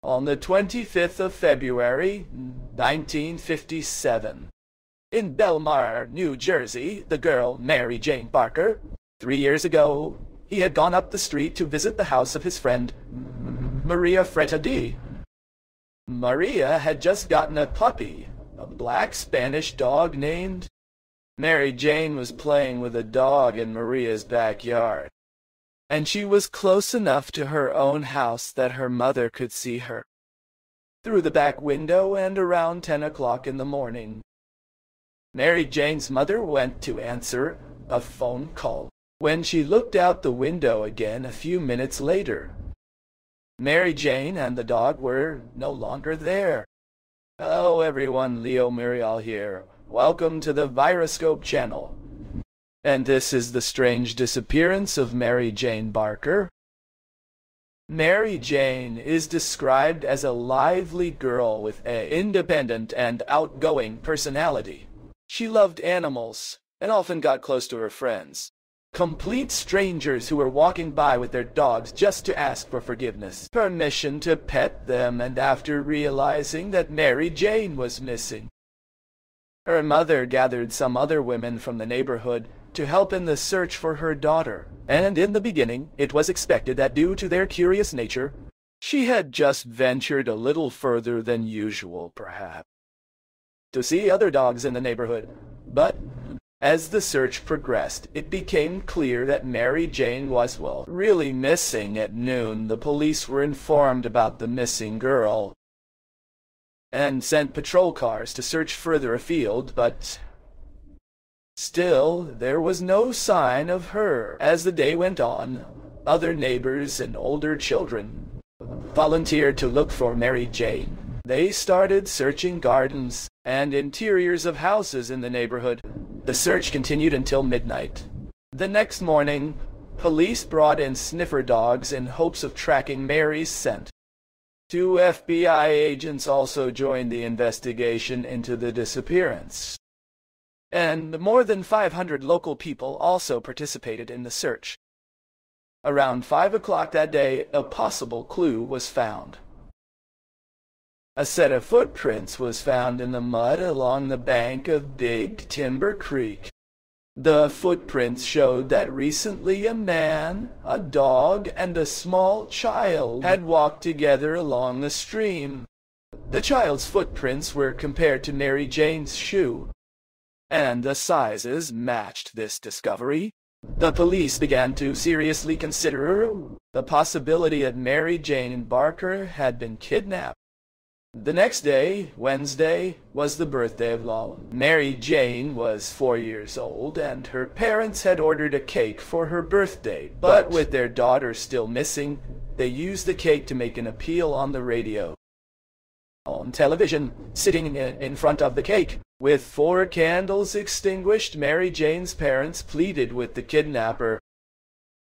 on the 25th of February, 1957. In Belmar, New Jersey, the girl, Mary Jane Barker, 3 years ago, he had gone up the street to visit the house of his friend, Maria Dee. Maria had just gotten a puppy, a black Spanish dog named. Mary Jane was playing with a dog in Maria's backyard, and she was close enough to her own house that her mother could see her through the back window. And around 10 o'clock in the morning, Mary Jane's mother went to answer a phone call. When she looked out the window again a few minutes later, Mary Jane and the dog were no longer there. Hello everyone, Leo Muriel here. Welcome to the Viroscope channel. And this is the strange disappearance of Mary Jane Barker. Mary Jane is described as a lively girl with an independent and outgoing personality. She loved animals and often got close to her friends, complete strangers who were walking by with their dogs just to ask for forgiveness, permission to pet them. And after realizing that Mary Jane was missing, her mother gathered some other women from the neighborhood to help in the search for her daughter. And in the beginning, it was expected that due to their curious nature, she had just ventured a little further than usual, perhaps, to see other dogs in the neighborhood. But as the search progressed, it became clear that Mary Jane was, really missing. At noon, the police were informed about the missing girl and sent patrol cars to search further afield, but still there was no sign of her. As the day went on, other neighbors and older children volunteered to look for Mary Jane. They started searching gardens and interiors of houses in the neighborhood. The search continued until midnight. The next morning, police brought in sniffer dogs in hopes of tracking Mary's scent. 2 FBI agents also joined the investigation into the disappearance, and more than 500 local people also participated in the search. Around 5 o'clock that day, a possible clue was found. A set of footprints was found in the mud along the bank of Big Timber Creek. The footprints showed that recently a man, a dog, and a small child had walked together along the stream. The child's footprints were compared to Mary Jane's shoe, and the sizes matched this discovery. The police began to seriously consider the possibility that Mary Jane Barker had been kidnapped. The next day, Wednesday, was the birthday of Lola. Mary Jane was 4 years old, and her parents had ordered a cake for her birthday. But with their daughter still missing, they used the cake to make an appeal on the radio. On television, sitting in front of the cake, with 4 candles extinguished, Mary Jane's parents pleaded with the kidnapper,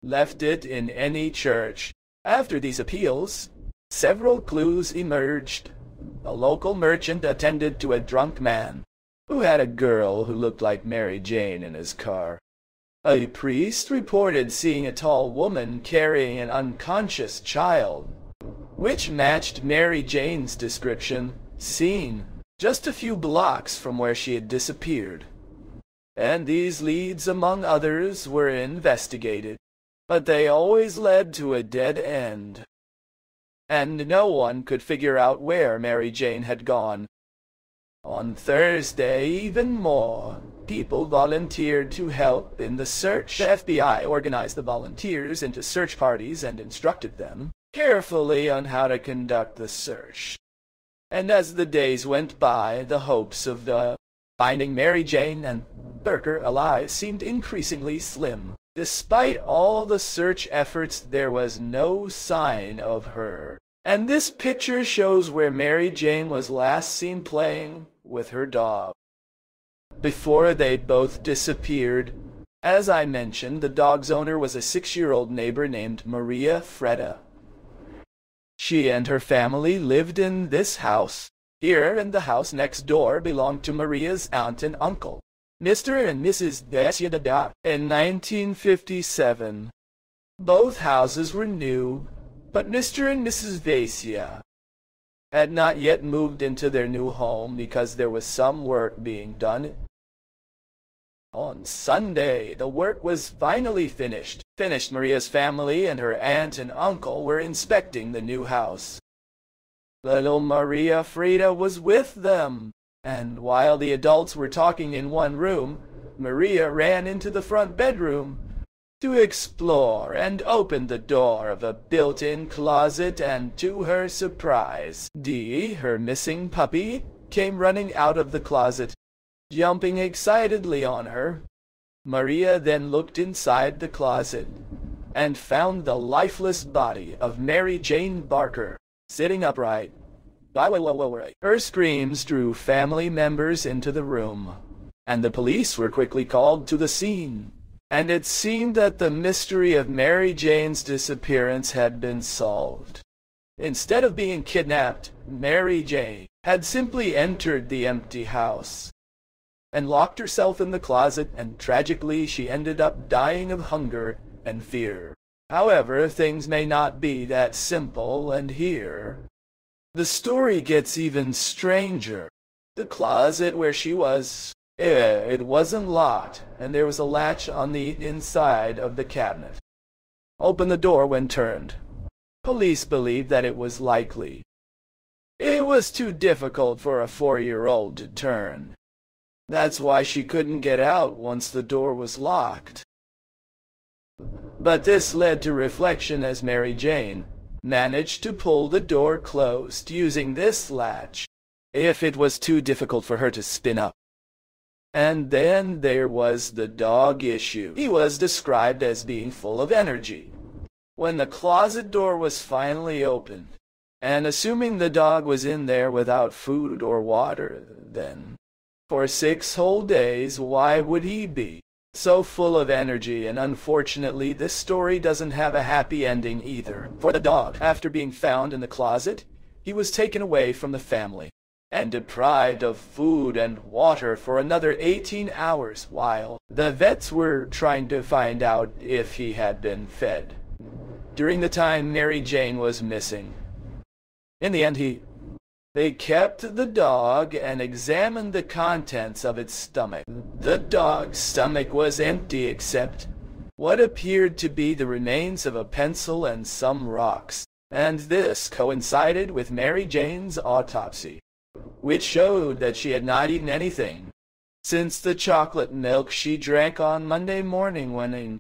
"Left it in any church." After these appeals, several clues emerged. A local merchant attended to a drunk man who had a girl who looked like Mary Jane in his car. A priest reported seeing a tall woman carrying an unconscious child, which matched Mary Jane's description, seen just a few blocks from where she had disappeared. And these leads, among others, were investigated, but they always led to a dead end, and no one could figure out where Mary Jane had gone. On Thursday, even more people volunteered to help in the search. The FBI organized the volunteers into search parties and instructed them carefully on how to conduct the search. And as the days went by, the hopes of finding Mary Jane and Barker alive seemed increasingly slim. Despite all the search efforts, there was no sign of her. And this picture shows where Mary Jane was last seen playing with her dog before they both disappeared. As I mentioned, the dog's owner was a 6-year-old neighbor named Maria Freda. She and her family lived in this house here, and the house next door belonged to Maria's aunt and uncle, Mr. and Mrs. Dada. In 1957, both houses were new, but Mr. and Mrs. Vasia had not yet moved into their new home because there was some work being done. On Sunday, the work was finally finished. Maria's family and her aunt and uncle were inspecting the new house. Little Maria Frida was with them, and while the adults were talking in one room, Maria ran into the front bedroom to explore and opened the door of a built-in closet, and to her surprise, Dee, her missing puppy, came running out of the closet, jumping excitedly on her. Maria then looked inside the closet and found the lifeless body of Mary Jane Barker, sitting upright. Her screams drew family members into the room, and the police were quickly called to the scene. And it seemed that the mystery of Mary Jane's disappearance had been solved. Instead of being kidnapped, Mary Jane had simply entered the empty house and locked herself in the closet, and tragically she ended up dying of hunger and fear. However, things may not be that simple, and here the story gets even stranger. The closet where she was, it wasn't locked, and there was a latch on the inside of the cabinet. Open the door when turned. Police believed that it was likely it was too difficult for a 4-year-old to turn. That's why she couldn't get out once the door was locked. But this led to reflection as Mary Jane managed to pull the door closed using this latch, if it was too difficult for her to spin up. And then there was the dog issue. He was described as being full of energy. When the closet door was finally opened, and assuming the dog was in there without food or water, then for 6 whole days, why would he be so full of energy? And unfortunately, this story doesn't have a happy ending either. For the dog, after being found in the closet, he was taken away from the family and deprived of food and water for another 18 hours while the vets were trying to find out if he had been fed during the time Mary Jane was missing. In the end, they kept the dog and examined the contents of its stomach. The dog's stomach was empty except what appeared to be the remains of a pencil and some rocks, and this coincided with Mary Jane's autopsy, which showed that she had not eaten anything since the chocolate milk she drank on Monday morning when in.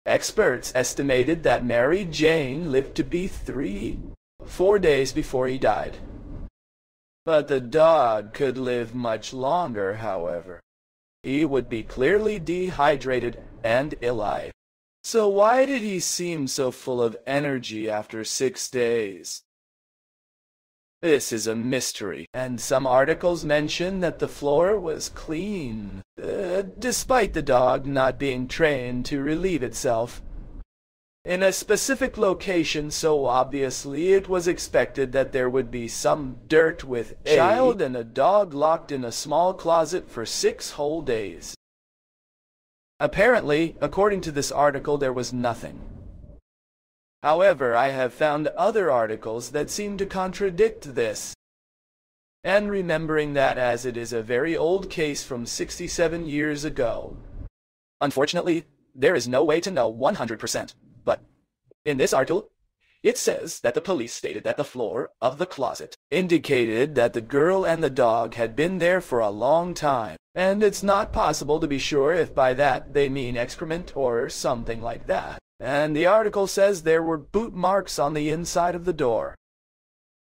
Experts estimated that Mary Jane lived to be 4 days before he died. But the dog could live much longer, however. He would be clearly dehydrated and ill. So why did he seem so full of energy after 6 days? This is a mystery, and some articles mention that the floor was clean, despite the dog not being trained to relieve itself in a specific location, so obviously it was expected that there would be some dirt with a child and a dog locked in a small closet for 6 whole days. Apparently, according to this article, there was nothing. However, I have found other articles that seem to contradict this. And remembering that as it is a very old case from 67 years ago, unfortunately, there is no way to know 100%. But in this article, it says that the police stated that the floor of the closet indicated that the girl and the dog had been there for a long time, and it's not possible to be sure if by that they mean excrement or something like that. And the article says there were boot marks on the inside of the door,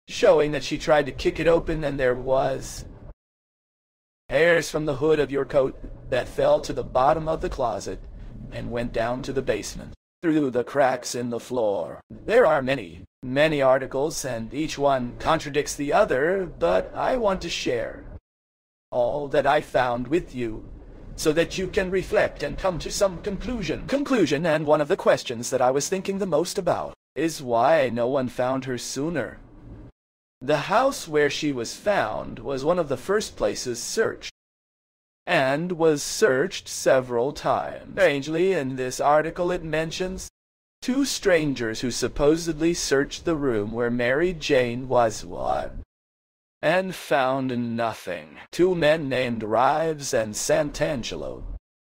showing that she tried to kick it open, and there was hairs from the hood of your coat that fell to the bottom of the closet and went down to the basement through the cracks in the floor. There are many, many articles, and each one contradicts the other, but I want to share all that I found with you so that you can reflect and come to some conclusion. And one of the questions that I was thinking the most about is why no one found her sooner. The house where she was found was one of the first places searched, and was searched several times. Strangely, in this article it mentions Two strangers who supposedly searched the room where Mary Jane was and found nothing. Two men named Rives and Santangelo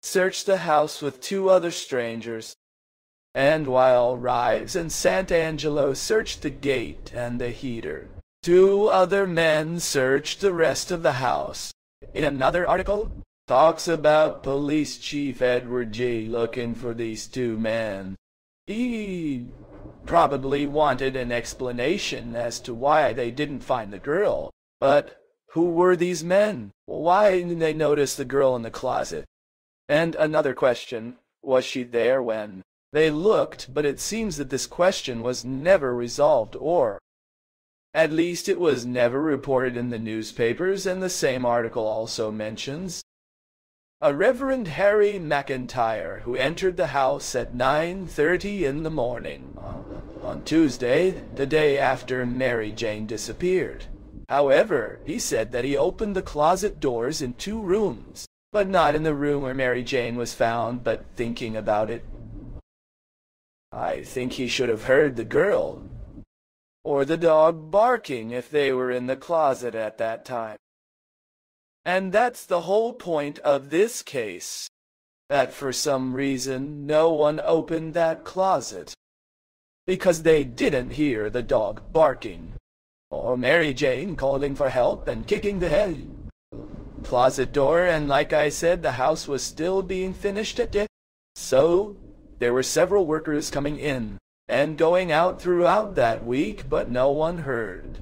searched the house with two other strangers, and while Rives and Santangelo searched the gate and the heater, two other men searched the rest of the house. In another article, talks about Police Chief Edward G. looking for these two men. He probably wanted an explanation as to why they didn't find the girl. But who were these men? Why didn't they notice the girl in the closet? And another question, was she there when they looked? But it seems that this question was never resolved, or at least it was never reported in the newspapers, and the same article also mentions a Reverend Harry McIntyre who entered the house at 9:30 in the morning on Tuesday, the day after Mary Jane disappeared. However, he said that he opened the closet doors in two rooms, but not in the room where Mary Jane was found. But thinking about it, I think he should have heard the girl or the dog barking if they were in the closet at that time. And that's the whole point of this case, that for some reason no one opened that closet, because they didn't hear the dog barking, or Mary Jane calling for help and kicking the head closet door, and like I said, the house was still being finished at it. So there were several workers coming in and going out throughout that week, but no one heard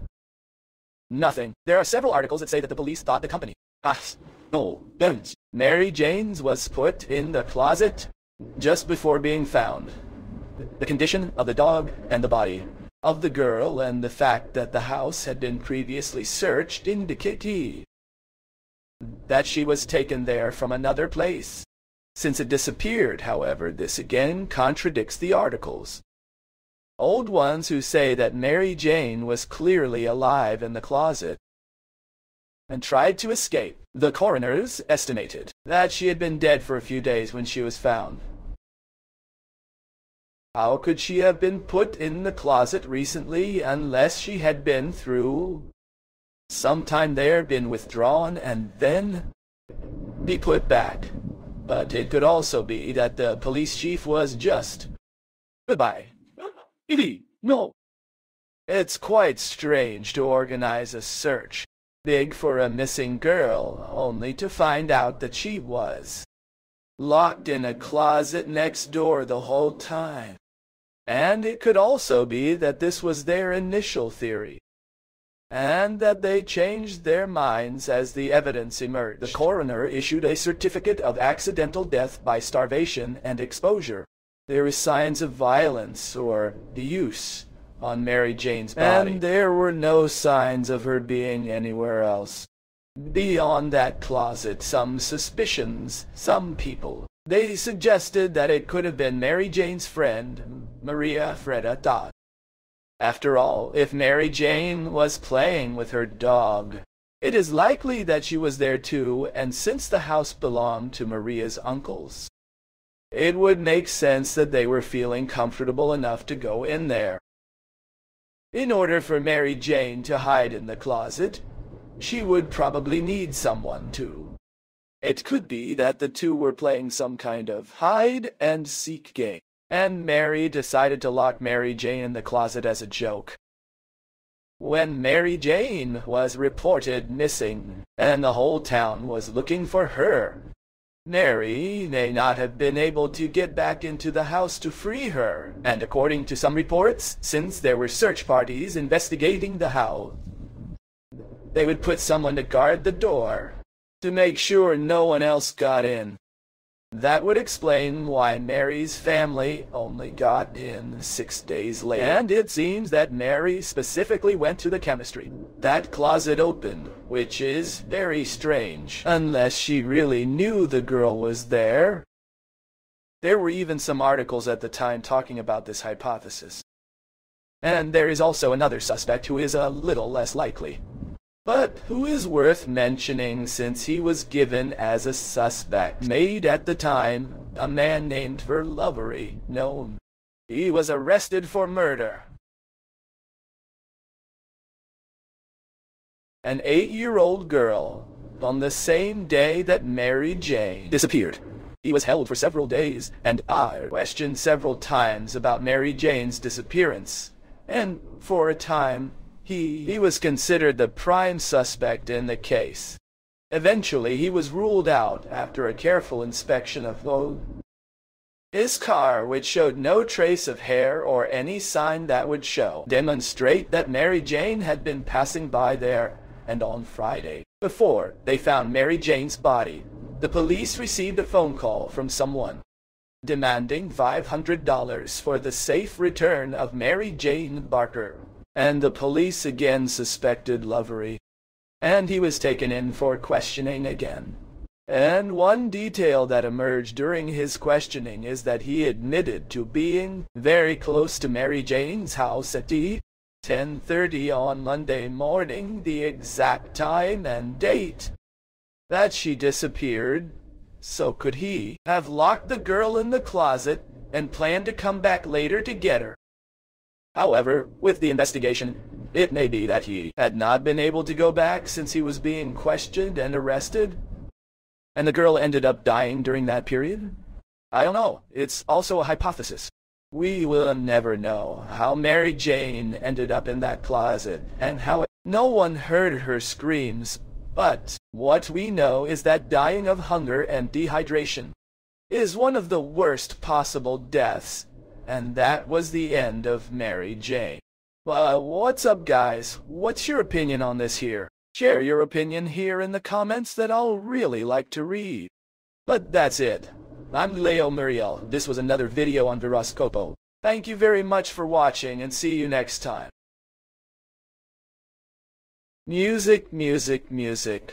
nothing. There are several articles that say that the police thought the company Mary Jane's was put in the closet just before being found. The condition of the dog and the body of the girl and the fact that the house had been previously searched indicate that she was taken there from another place. Since it disappeared, however, this again contradicts the articles. Old ones who say that Mary Jane was clearly alive in the closet and tried to escape. The coroners estimated that she had been dead for a few days when she was found. How could she have been put in the closet recently unless she had been through some time there, been withdrawn, and then be put back? But it could also be that the police chief was just goodbye. Dee Dee, no. It's quite strange to organize a search big for a missing girl, only to find out that she was locked in a closet next door the whole time. And it could also be that this was their initial theory, and that they changed their minds as the evidence emerged. The coroner issued a certificate of accidental death by starvation and exposure. There is signs of violence or abuse on Mary Jane's body, and there were no signs of her being anywhere else beyond that closet. Some suspicions, some people, they suggested that it could have been Mary Jane's friend, Maria Freda Dodd. After all, if Mary Jane was playing with her dog, it is likely that she was there too, and since the house belonged to Maria's uncles, it would make sense that they were feeling comfortable enough to go in there. In order for Mary Jane to hide in the closet, she would probably need someone to. It could be that the two were playing some kind of hide-and-seek game, and Mary decided to lock Mary Jane in the closet as a joke. When Mary Jane was reported missing, and the whole town was looking for her, Mary may not have been able to get back into the house to free her, and according to some reports, since there were search parties investigating the house, they would put someone to guard the door to make sure no one else got in. That would explain why Mary's family only got in 6 days later. And it seems that Mary specifically went to the chemistry, that closet open, which is very strange, unless she really knew the girl was there. There were even some articles at the time talking about this hypothesis. And there is also another suspect who is a little less likely, but who is worth mentioning since he was given as a suspect. Made at the time, a man named Verlovery, known he was arrested for murder. An 8-year-old girl, on the same day that Mary Jane disappeared. He was held for several days, and I questioned several times about Mary Jane's disappearance. And for a time, he was considered the prime suspect in the case. Eventually, he was ruled out after a careful inspection of his car, which showed no trace of hair or any sign that would demonstrate that Mary Jane had been passing by there. And on Friday, before they found Mary Jane's body, the police received a phone call from someone demanding $500 for the safe return of Mary Jane Barker. And the police again suspected Lovery, and he was taken in for questioning again. And one detail that emerged during his questioning is that he admitted to being very close to Mary Jane's house at 10:30 on Monday morning, the exact time and date that she disappeared. So could he have locked the girl in the closet and planned to come back later to get her? However, with the investigation, it may be that he had not been able to go back since he was being questioned and arrested, and the girl ended up dying during that period. I don't know. It's also a hypothesis. We will never know how Mary Jane ended up in that closet and how no one heard her screams, but what we know is that dying of hunger and dehydration is one of the worst possible deaths, and that was the end of Mary Jane. What's up, guys? What's your opinion on this here? Share your opinion here in the comments that I'll really like to read. But that's it. I'm Leo Muriel. This was another video on Viroscopo. Thank you very much for watching, and see you next time. Music, music, music.